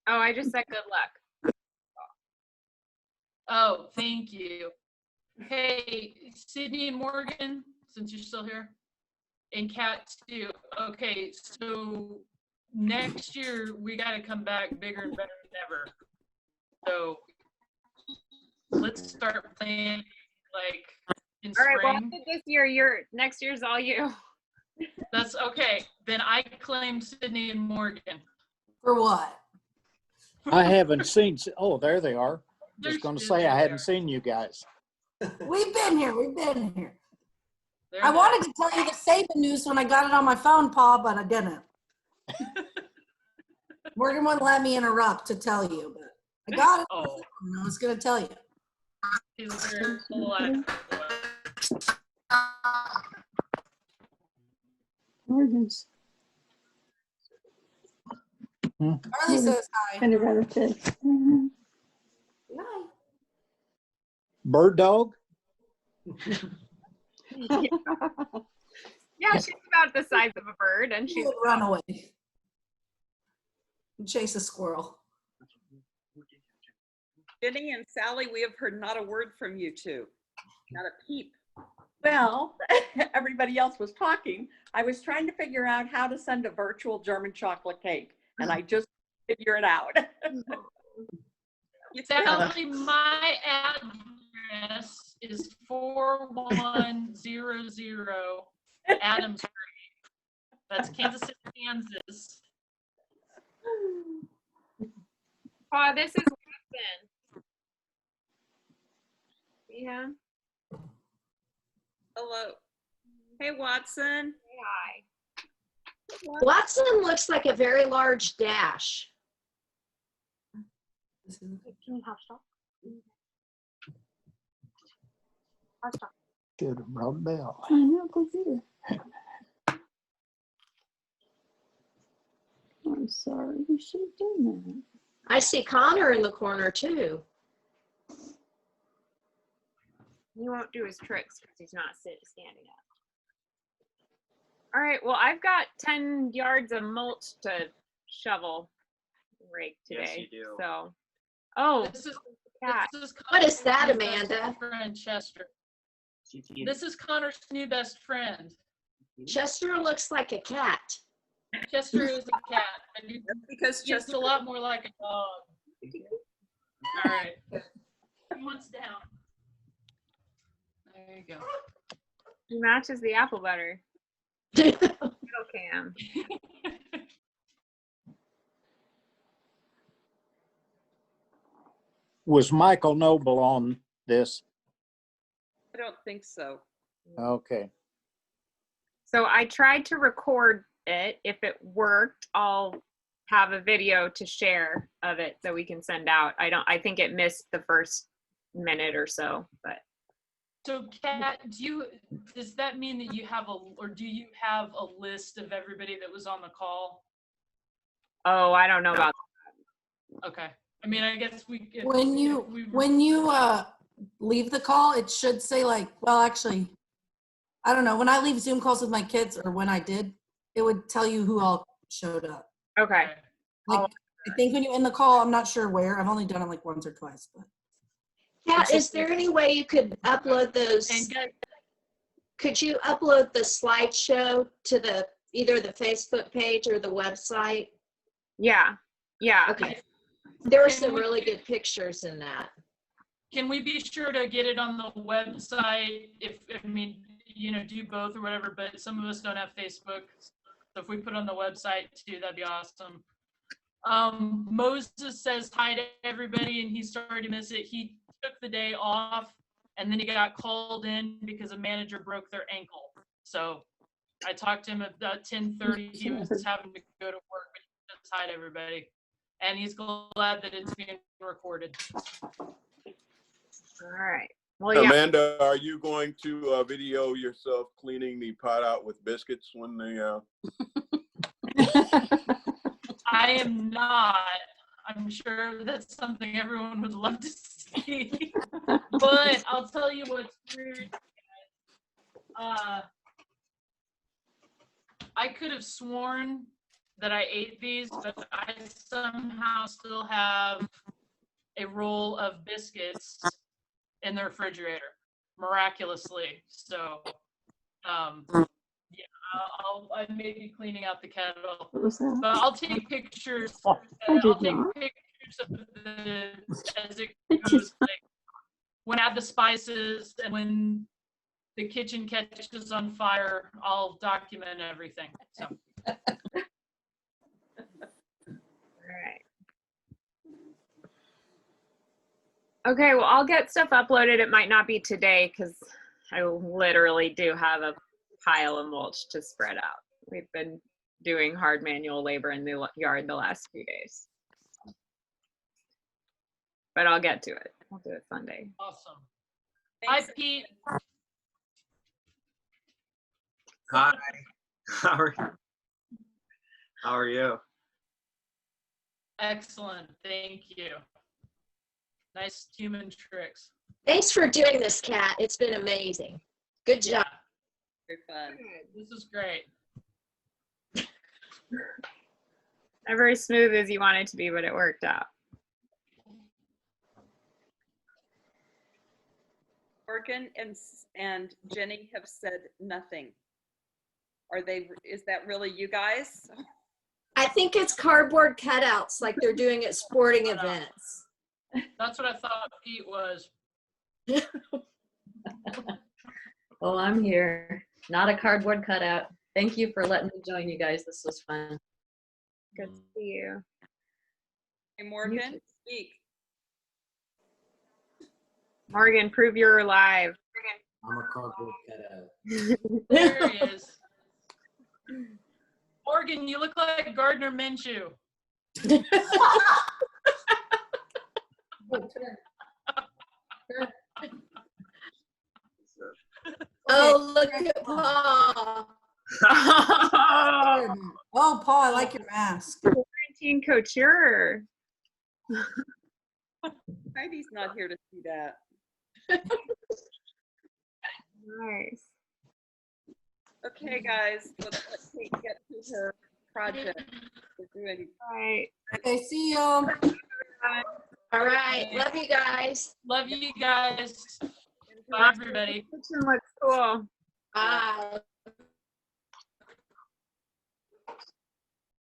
Speaker 1: Oh, I just said good luck.
Speaker 13: Oh, thank you. Hey, Sydney and Morgan, since you're still here, and Kat too. Okay, so next year we got to come back bigger and better than ever. So let's start planning like in
Speaker 1: All right, well,
Speaker 13: spring.
Speaker 1: this year, next year's all you.
Speaker 13: That's okay. Then I claim Sydney and Morgan.
Speaker 18: For what?
Speaker 5: I haven't seen. Oh, there they are.
Speaker 13: There's
Speaker 5: Just going to
Speaker 13: two,
Speaker 5: say
Speaker 13: there
Speaker 5: I
Speaker 13: they
Speaker 5: hadn't
Speaker 13: are.
Speaker 5: seen you guys.
Speaker 18: We've been here. We've been here.
Speaker 13: There
Speaker 18: I
Speaker 13: they
Speaker 18: wanted to tell you the Saban news when I got it on my phone, Paul, but I didn't. Morgan wouldn't let me interrupt to tell you, but I got it.
Speaker 13: Oh.
Speaker 18: And I was going to tell you.
Speaker 13: He's very alive.
Speaker 8: Morgan's
Speaker 18: Carly says hi.
Speaker 8: kind of rather fit.
Speaker 18: Night.
Speaker 5: Bird dog?
Speaker 1: Yeah, she's about the size of a bird, and
Speaker 18: She
Speaker 1: she's
Speaker 18: would run away and chase a squirrel.
Speaker 3: Jenny and Sally, we have heard not a word from you two. Not a peep.
Speaker 20: Well, everybody else was talking. I was trying to figure out how to send a virtual German chocolate cake, and I just figured it out.
Speaker 13: Sally, my address is 4100 Adams Street. That's Kansas City, Kansas.
Speaker 1: Oh, this is Watson. Yeah.
Speaker 3: Hello. Hey, Watson.
Speaker 1: Hi.
Speaker 6: Watson looks like a very large dash.
Speaker 1: Can you have stop?
Speaker 5: Should have brought a bell.
Speaker 8: I know, computer. I'm sorry, we should have done that.
Speaker 6: I see Connor in the corner too.
Speaker 1: He won't do his tricks because he's not standing up. All right, well, I've got 10 yards of mulch to shovel rake today.
Speaker 21: Yes, you do.
Speaker 1: So, oh,
Speaker 13: This is
Speaker 6: What is that,
Speaker 13: Connor's
Speaker 6: Amanda?
Speaker 13: best friend, Chester. This is Connor's new best friend.
Speaker 6: Chester looks like a cat.
Speaker 13: Chester is a cat. And
Speaker 3: because
Speaker 13: he's
Speaker 3: Chester
Speaker 13: a lot more like a dog. All right. He wants down. There you go.
Speaker 1: he matches the apple butter. Little Cam.
Speaker 5: Was Michael Noble on this?
Speaker 3: I don't think so.
Speaker 5: Okay.
Speaker 1: So I tried to record it. If it worked, I'll have a video to share of it so we can send out. I think it missed the first minute or so, but.
Speaker 13: So Kat, does that mean that you have do you have a list of everybody that was on the call?
Speaker 1: Oh, I don't know about
Speaker 13: that. Okay. I mean, I guess
Speaker 18: when you leave the call, it should say like, well, actually, I don't know. When I leave Zoom calls with my kids, or when I did, it would tell you who all showed up.
Speaker 1: Okay.
Speaker 18: Like, I think when you end the call, I'm not sure where. I've only done it like once or twice, but.
Speaker 6: Yeah, is there any way you could upload those? Could you upload the slideshow to either the Facebook page or the website?
Speaker 1: Yeah.
Speaker 6: Okay. There were some really good pictures in that.
Speaker 13: Can we be sure to get it on the website? Do both or whatever, but some of us don't have Facebook. So if we put it on the website too, that'd be awesome. Moses says hi to everybody and he's sorry to miss it. He took the day off and then he got called in because a manager broke their ankle. So I talked to him about 10:30. He was having to go to work, but he says hi to everybody. And he's glad that it's being recorded.
Speaker 1: All right. Well, yeah.
Speaker 17: Amanda, are you going to video yourself cleaning the pot out with biscuits when they?
Speaker 13: I am not. I'm sure that's something everyone would love to see. But I'll tell you what's weird. I could have sworn that I ate these, but I somehow still have a roll of biscuits in the refrigerator, miraculously. So, yeah, I may be cleaning out the kettle, but I'll take pictures. I'll take pictures of as it goes, like when I add the spices and when the kitchen catches on fire, I'll document everything. So.
Speaker 1: All right. Okay, well, I'll get stuff uploaded. It might not be today because I literally do have a pile of mulch to spread out. We've been doing hard manual labor in the yard the last few days. But I'll get to it. I'll do it Sunday.
Speaker 13: Awesome. Hi, Pete.
Speaker 21: Hi. How are you?
Speaker 13: Excellent. Thank you. Nice human tricks.
Speaker 6: Thanks for doing this, Kat. It's been amazing. Good job.
Speaker 3: Very fun.
Speaker 13: This is great.
Speaker 1: Not very smooth as you want it to be, but it worked out.
Speaker 3: Morgan and Jenny have said nothing. Is that really you guys?
Speaker 6: I think it's cardboard cutouts like they're doing at sporting events.
Speaker 13: That's what I thought Pete was.
Speaker 22: Oh, I'm here. Not a cardboard cutout. Thank you for letting me join you guys. This was fun.
Speaker 1: Good to see you.
Speaker 3: Hey, Morgan, speak.
Speaker 1: Morgan, prove you're alive.
Speaker 22: I'm a cardboard cutout.
Speaker 13: There he is. Morgan, you look like Gardner Minshew.
Speaker 6: Oh, look at Paul.
Speaker 18: Oh, Paul, I like your mask.
Speaker 1: Quarantine couture.
Speaker 3: Heidi's not here to see that.
Speaker 1: Nice.
Speaker 3: Okay, guys, let's let Kate get to her project. We're doing.
Speaker 1: All right.
Speaker 18: Okay, see y'all.
Speaker 6: All right. Love you guys.
Speaker 13: Love you guys. Bye, everybody.
Speaker 1: Kitchen looks cool.
Speaker 6: Bye.